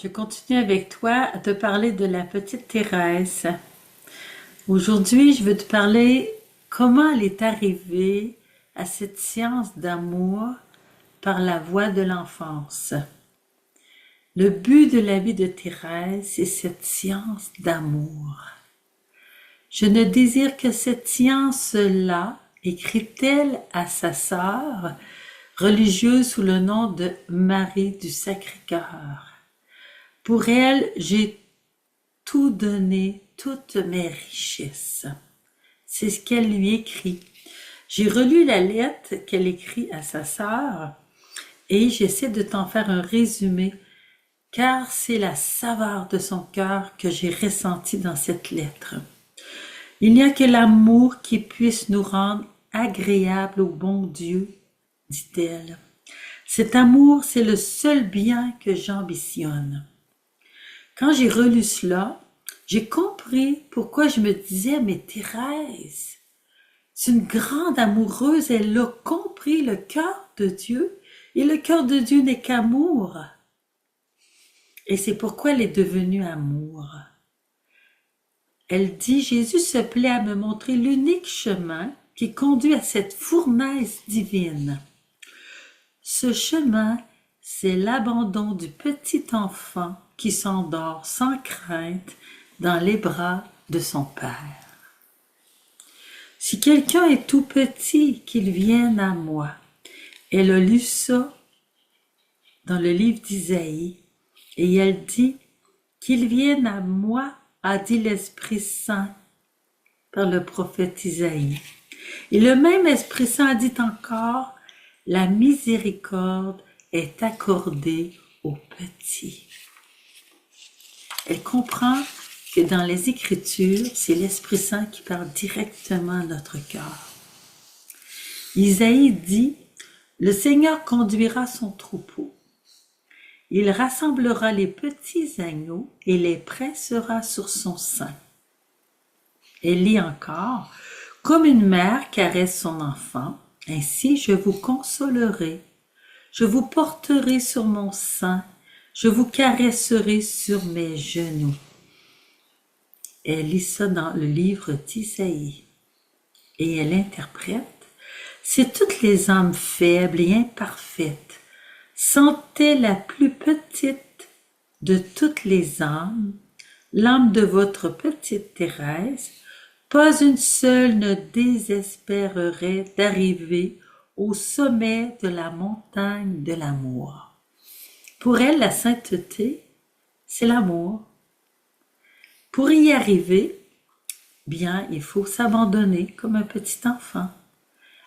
Je continue avec toi à te parler de la petite Thérèse. Aujourd'hui, je veux te parler comment elle est arrivée à cette science d'amour par la voie de l'enfance. Le but de la vie de Thérèse, c'est cette science d'amour. Je ne désire que cette science-là, écrit-elle à sa sœur, religieuse sous le nom de Marie du Sacré-Cœur. Pour elle, j'ai tout donné, toutes mes richesses. C'est ce qu'elle lui écrit. J'ai relu la lettre qu'elle écrit à sa sœur et j'essaie de t'en faire un résumé car c'est la saveur de son cœur que j'ai ressentie dans cette lettre. Il n'y a que l'amour qui puisse nous rendre agréables au bon Dieu, dit-elle. Cet amour, c'est le seul bien que j'ambitionne. Quand j'ai relu cela, j'ai compris pourquoi je me disais, mais Thérèse, c'est une grande amoureuse, elle a compris le cœur de Dieu, et le cœur de Dieu n'est qu'amour. Et c'est pourquoi elle est devenue amour. Elle dit, Jésus se plaît à me montrer l'unique chemin qui conduit à cette fournaise divine. Ce chemin, c'est l'abandon du petit enfant qui s'endort sans crainte dans les bras de son Père. Si quelqu'un est tout petit, qu'il vienne à moi. Elle a lu ça dans le livre d'Isaïe et elle dit qu'il vienne à moi, a dit l'Esprit Saint par le prophète Isaïe. Et le même Esprit Saint a dit encore, la miséricorde est accordée aux petits. Elle comprend que dans les Écritures, c'est l'Esprit Saint qui parle directement à notre cœur. Isaïe dit, le Seigneur conduira son troupeau. Il rassemblera les petits agneaux et les pressera sur son sein. Elle lit encore, comme une mère caresse son enfant, ainsi je vous consolerai, je vous porterai sur mon sein, je vous caresserai sur mes genoux. Elle lit ça dans le livre d'Isaïe et elle interprète, c'est toutes les âmes faibles et imparfaites, sentez la plus petite de toutes les âmes, l'âme de votre petite Thérèse, pas une seule ne désespérerait d'arriver au sommet de la montagne de l'amour. Pour elle, la sainteté, c'est l'amour. Pour y arriver, bien, il faut s'abandonner comme un petit enfant.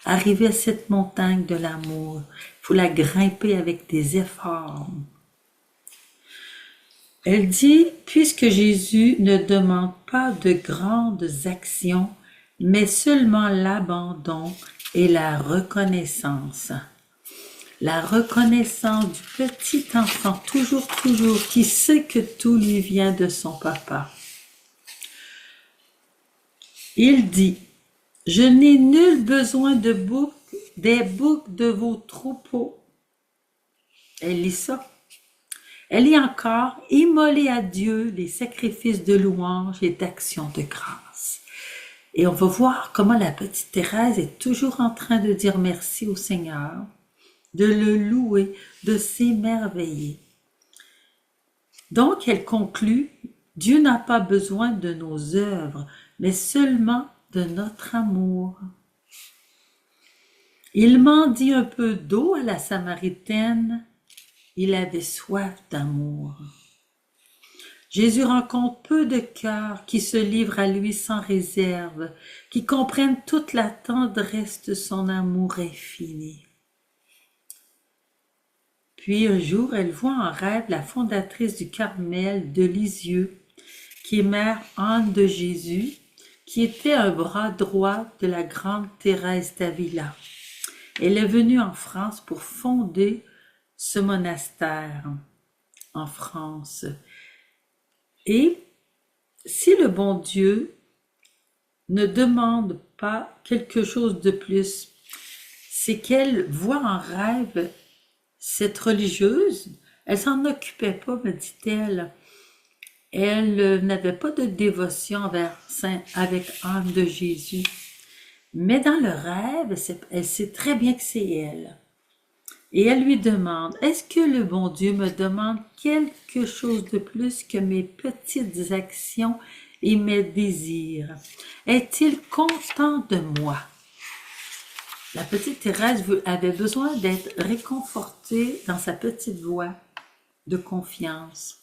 Arriver à cette montagne de l'amour, il faut la grimper avec des efforts. Elle dit, puisque Jésus ne demande pas de grandes actions, mais seulement l'abandon et la reconnaissance. La reconnaissance du petit enfant, toujours, qui sait que tout lui vient de son papa. Il dit, je n'ai nul besoin des boucs de vos troupeaux. Elle lit ça. Elle lit encore, immolez à Dieu les sacrifices de louange et d'action de grâce. Et on va voir comment la petite Thérèse est toujours en train de dire merci au Seigneur, de le louer, de s'émerveiller. Donc, elle conclut, Dieu n'a pas besoin de nos œuvres, mais seulement de notre amour. Il mendie un peu d'eau à la Samaritaine, il avait soif d'amour. Jésus rencontre peu de cœurs qui se livrent à lui sans réserve, qui comprennent toute la tendresse de son amour infini. Puis un jour, elle voit en rêve la fondatrice du Carmel de Lisieux, qui est mère Anne de Jésus, qui était un bras droit de la grande Thérèse d'Avila. Elle est venue en France pour fonder ce monastère en France. Et si le bon Dieu ne demande pas quelque chose de plus, c'est qu'elle voit en rêve cette religieuse Elle s'en occupait pas, me dit-elle. Elle n'avait pas de dévotion avec âme de Jésus. Mais dans le rêve, elle sait très bien que c'est elle. Et elle lui demande, est-ce que le bon Dieu me demande quelque chose de plus que mes petites actions et mes désirs? Est-il content de moi? La petite Thérèse avait besoin d'être réconfortée dans sa petite voix de confiance.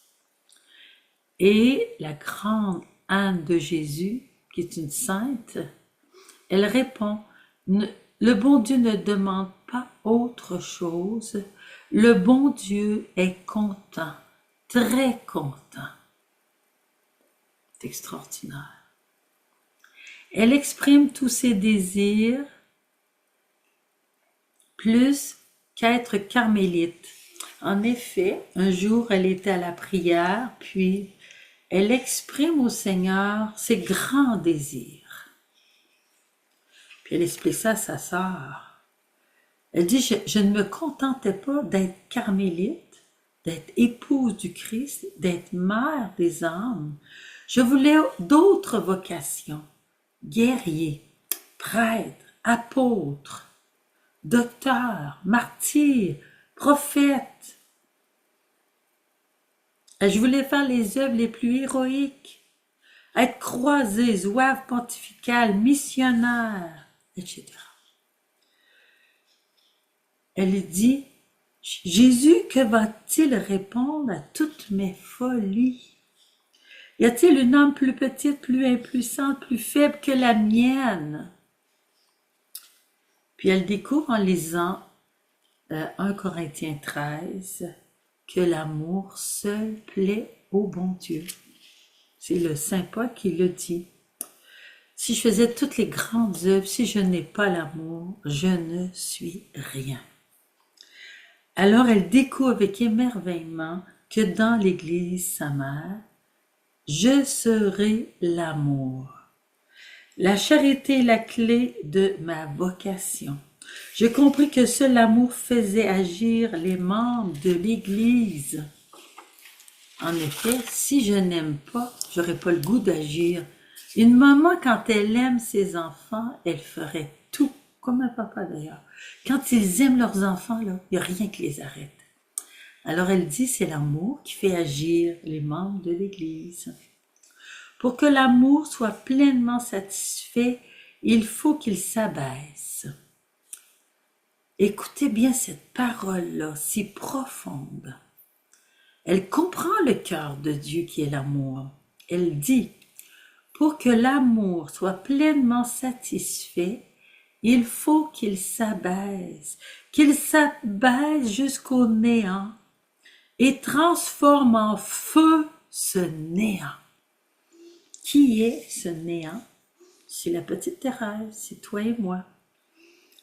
Et la grande Anne de Jésus, qui est une sainte, elle répond, le bon Dieu ne demande pas autre chose. Le bon Dieu est content, très content. C'est extraordinaire. Elle exprime tous ses désirs plus qu'être carmélite. En effet, un jour, elle était à la prière, puis elle exprime au Seigneur ses grands désirs. Puis elle explique ça à sa sœur. Elle dit, je ne me contentais pas d'être carmélite, d'être épouse du Christ, d'être mère des âmes. Je voulais d'autres vocations, guerrier, prêtre, apôtre, docteur, martyr, prophète. Je voulais faire les œuvres les plus héroïques, être croisé, zouave pontificale, missionnaire, etc. Elle dit, Jésus, que va-t-il répondre à toutes mes folies? Y a-t-il une âme plus petite, plus impuissante, plus faible que la mienne? Puis elle découvre en lisant 1 Corinthiens 13 que l'amour seul plaît au bon Dieu. C'est le Saint Paul qui le dit. Si je faisais toutes les grandes œuvres, si je n'ai pas l'amour, je ne suis rien. Alors elle découvre avec émerveillement que dans l'Église, sa mère, je serai l'amour. La charité est la clé de ma vocation. Je compris que seul l'amour faisait agir les membres de l'Église. En effet, si je n'aime pas, j'aurais pas le goût d'agir. Une maman, quand elle aime ses enfants, elle ferait tout, comme un papa d'ailleurs. Quand ils aiment leurs enfants, là, il n'y a rien qui les arrête. Alors elle dit, c'est l'amour qui fait agir les membres de l'Église. Pour que l'amour soit pleinement satisfait, il faut qu'il s'abaisse. Écoutez bien cette parole-là, si profonde. Elle comprend le cœur de Dieu qui est l'amour. Elle dit, pour que l'amour soit pleinement satisfait, il faut qu'il s'abaisse jusqu'au néant et transforme en feu ce néant. Qui est ce néant? C'est la petite Thérèse, c'est toi et moi.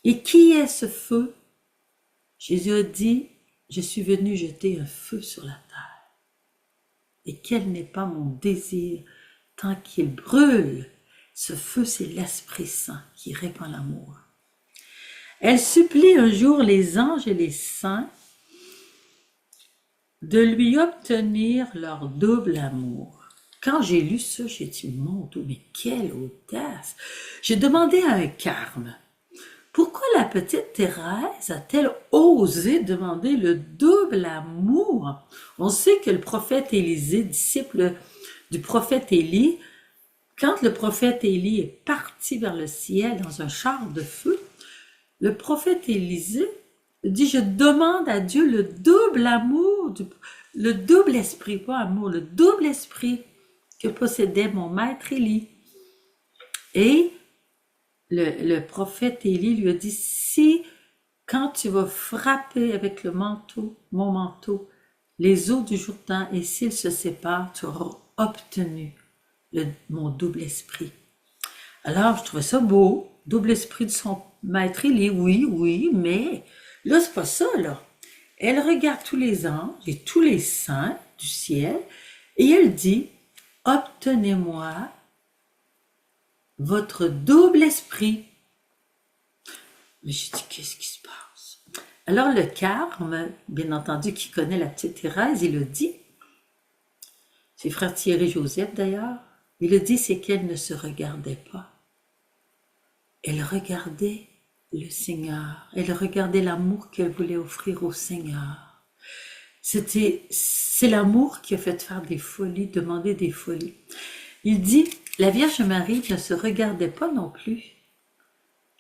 Et qui est ce feu? Jésus a dit, je suis venu jeter un feu sur la terre. Et quel n'est pas mon désir tant qu'il brûle? Ce feu, c'est l'Esprit Saint qui répand l'amour. Elle supplie un jour les anges et les saints de lui obtenir leur double amour. Quand j'ai lu ça, j'ai dit, mon Dieu, mais quelle audace! J'ai demandé à un carme, pourquoi la petite Thérèse a-t-elle osé demander le double amour? On sait que le prophète Élisée, disciple du prophète Élie, quand le prophète Élie est parti vers le ciel dans un char de feu, le prophète Élisée dit, je demande à Dieu le double amour, le double esprit, pas amour, le double esprit que possédait mon maître Élie. Et le prophète Élie lui a dit, si quand tu vas frapper avec le manteau, mon manteau, les eaux du Jourdain, et s'ils se séparent, tu auras obtenu mon double esprit. Alors, je trouvais ça beau, double esprit de son maître Élie, oui, mais là, c'est pas ça, là. Elle regarde tous les anges et tous les saints du ciel, et elle dit, obtenez-moi votre double esprit. Mais j'ai dit, qu'est-ce qui se passe? Alors le Carme, bien entendu, qui connaît la petite Thérèse, il le dit, c'est frère Thierry Joseph d'ailleurs, il le dit, c'est qu'elle ne se regardait pas. Elle regardait le Seigneur, elle regardait l'amour qu'elle voulait offrir au Seigneur. C'est l'amour qui a fait faire des folies, demander des folies. Il dit, la Vierge Marie ne se regardait pas non plus.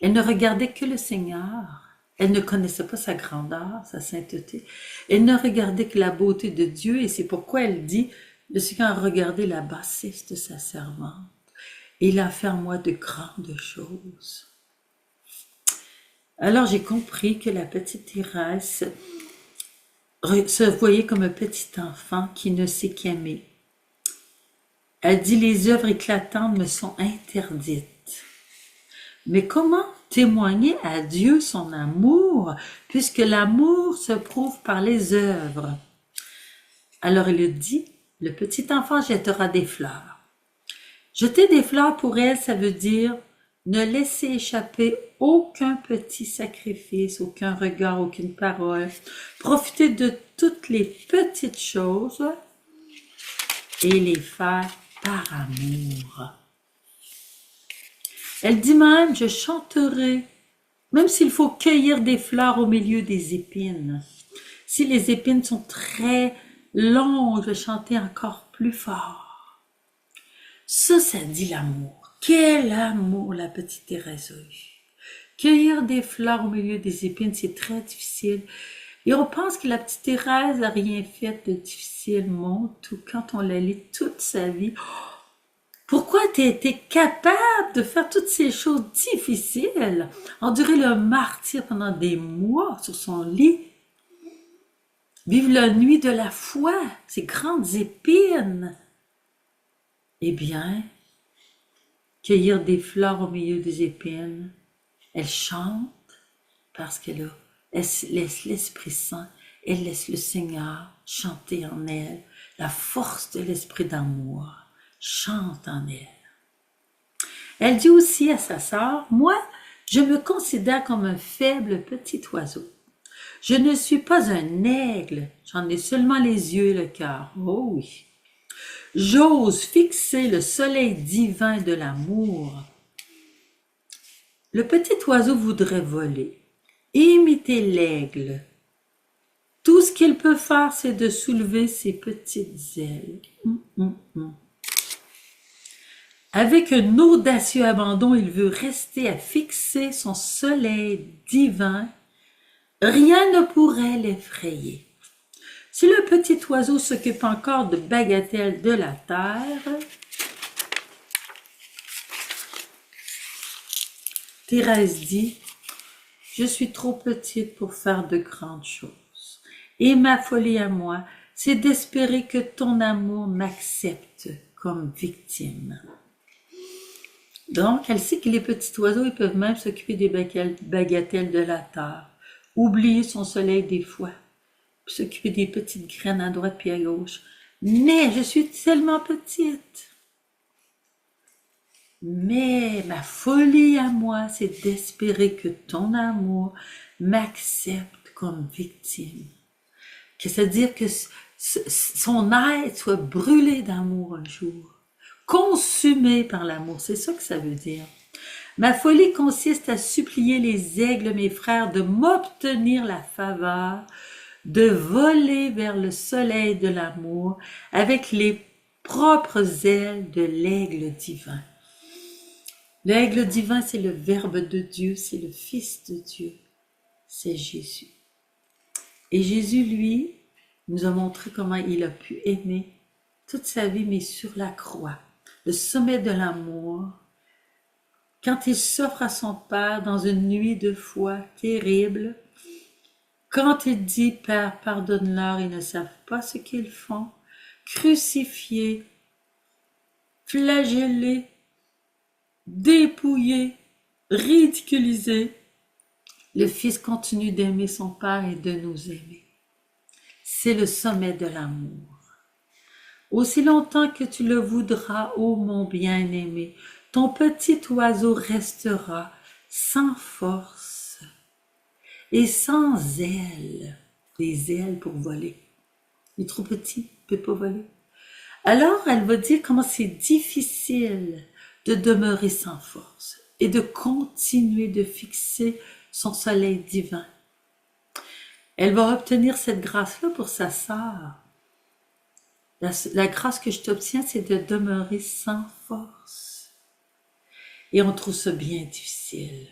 Elle ne regardait que le Seigneur. Elle ne connaissait pas sa grandeur, sa sainteté. Elle ne regardait que la beauté de Dieu et c'est pourquoi elle dit, le Seigneur a regardé la bassesse de sa servante. Et il a fait en moi de grandes choses. Alors j'ai compris que la petite Thérèse se voyait comme un petit enfant qui ne sait qu'aimer. Elle dit, les œuvres éclatantes me sont interdites. Mais comment témoigner à Dieu son amour, puisque l'amour se prouve par les œuvres? Alors il dit, le petit enfant jettera des fleurs. Jeter des fleurs pour elle, ça veut dire ne laisser échapper aucun petit sacrifice, aucun regard, aucune parole. Profiter de toutes les petites choses et les faire par amour. Elle dit même, je chanterai, même s'il faut cueillir des fleurs au milieu des épines. Si les épines sont très longues, je vais chanter encore plus fort. Ça dit l'amour. Quel amour la petite Thérèse a eu. Cueillir des fleurs au milieu des épines, c'est très difficile. Et on pense que la petite Thérèse n'a rien fait de difficile, mon tout, quand on la lit toute sa vie. Pourquoi tu été capable de faire toutes ces choses difficiles, endurer le martyre pendant des mois sur son lit, vivre la nuit de la foi, ces grandes épines? Eh bien, cueillir des fleurs au milieu des épines, elle chante parce qu'elle laisse l'Esprit Saint, elle laisse le Seigneur chanter en elle, la force de l'Esprit d'amour chante en elle. Elle dit aussi à sa sœur, moi, je me considère comme un faible petit oiseau. Je ne suis pas un aigle, j'en ai seulement les yeux et le cœur. Oh oui. J'ose fixer le soleil divin de l'amour. Le petit oiseau voudrait voler, imiter l'aigle. Tout ce qu'il peut faire, c'est de soulever ses petites ailes. Avec un audacieux abandon, il veut rester à fixer son soleil divin. Rien ne pourrait l'effrayer. Si le petit oiseau s'occupe encore de bagatelles de la terre, Thérèse dit, je suis trop petite pour faire de grandes choses. Et ma folie à moi, c'est d'espérer que ton amour m'accepte comme victime. Donc, elle sait que les petits oiseaux, ils peuvent même s'occuper des bagatelles de la terre, oublier son soleil des fois, puis s'occuper des petites graines à droite puis à gauche. Mais je suis tellement petite. Mais ma folie à moi, c'est d'espérer que ton amour m'accepte comme victime. Que c'est-à-dire que son être soit brûlé d'amour un jour. Consumé par l'amour, c'est ça que ça veut dire. Ma folie consiste à supplier les aigles, mes frères, de m'obtenir la faveur, de voler vers le soleil de l'amour avec les propres ailes de l'aigle divin. L'aigle divin, c'est le Verbe de Dieu, c'est le Fils de Dieu, c'est Jésus. Et Jésus, lui, nous a montré comment il a pu aimer toute sa vie, mais sur la croix. Le sommet de l'amour, quand il s'offre à son Père dans une nuit de foi terrible, quand il dit, Père, pardonne-leur, ils ne savent pas ce qu'ils font, crucifiés, flagellés, dépouillés, ridiculisés, le Fils continue d'aimer son Père et de nous aimer. C'est le sommet de l'amour. Aussi longtemps que tu le voudras, ô mon bien-aimé, ton petit oiseau restera sans force et sans ailes, des ailes pour voler. Il est trop petit, il ne peut pas voler. Alors, elle va dire comment c'est difficile de demeurer sans force et de continuer de fixer son soleil divin. Elle va obtenir cette grâce-là pour sa sœur. La grâce que je t'obtiens, c'est de demeurer sans force. Et on trouve ça bien difficile.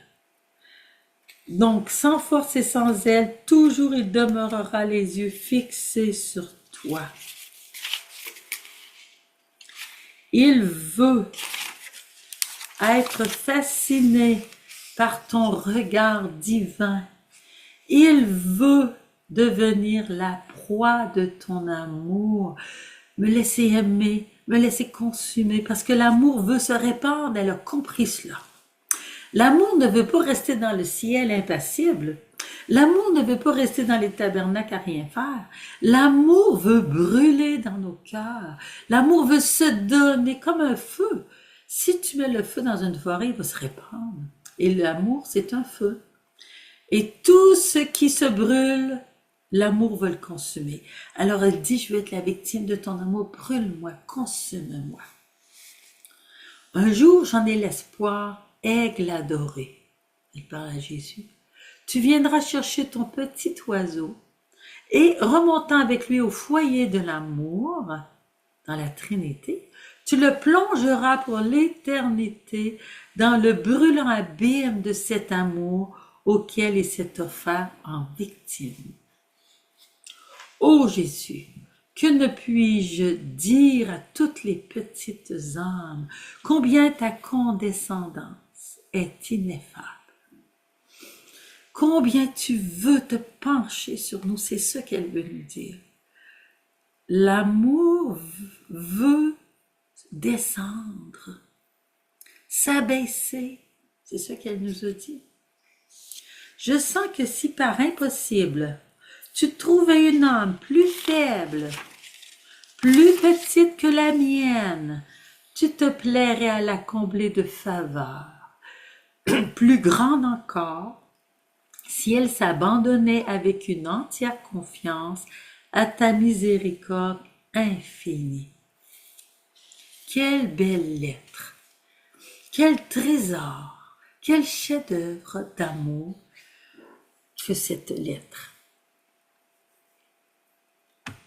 Donc, sans force et sans aile, toujours il demeurera les yeux fixés sur toi. Il veut être fasciné par ton regard divin. Il veut devenir la proie de ton amour. Me laisser aimer, me laisser consumer, parce que l'amour veut se répandre, elle a compris cela. L'amour ne veut pas rester dans le ciel impassible. L'amour ne veut pas rester dans les tabernacles à rien faire. L'amour veut brûler dans nos cœurs. L'amour veut se donner comme un feu. Si tu mets le feu dans une forêt, il va se répandre. Et l'amour, c'est un feu. Et tout ce qui se brûle, l'amour veut le consumer. Alors elle dit, je vais être la victime de ton amour, brûle-moi, consume-moi. Un jour, j'en ai l'espoir, aigle adoré. Il parle à Jésus. Tu viendras chercher ton petit oiseau et remontant avec lui au foyer de l'amour, dans la Trinité, tu le plongeras pour l'éternité dans le brûlant abîme de cet amour auquel il s'est offert en victime. Ô Jésus, que ne puis-je dire à toutes les petites âmes combien ta condescendance est ineffable. Combien tu veux te pencher sur nous, c'est ça qu'elle veut nous dire. L'amour veut descendre, s'abaisser, c'est ça qu'elle nous a dit. Je sens que si par impossible, tu trouvais une âme plus faible, plus petite que la mienne, tu te plairais à la combler de faveurs. Plus grande encore, si elle s'abandonnait avec une entière confiance à ta miséricorde infinie. Quelle belle lettre, quel trésor, quel chef-d'œuvre d'amour que cette lettre.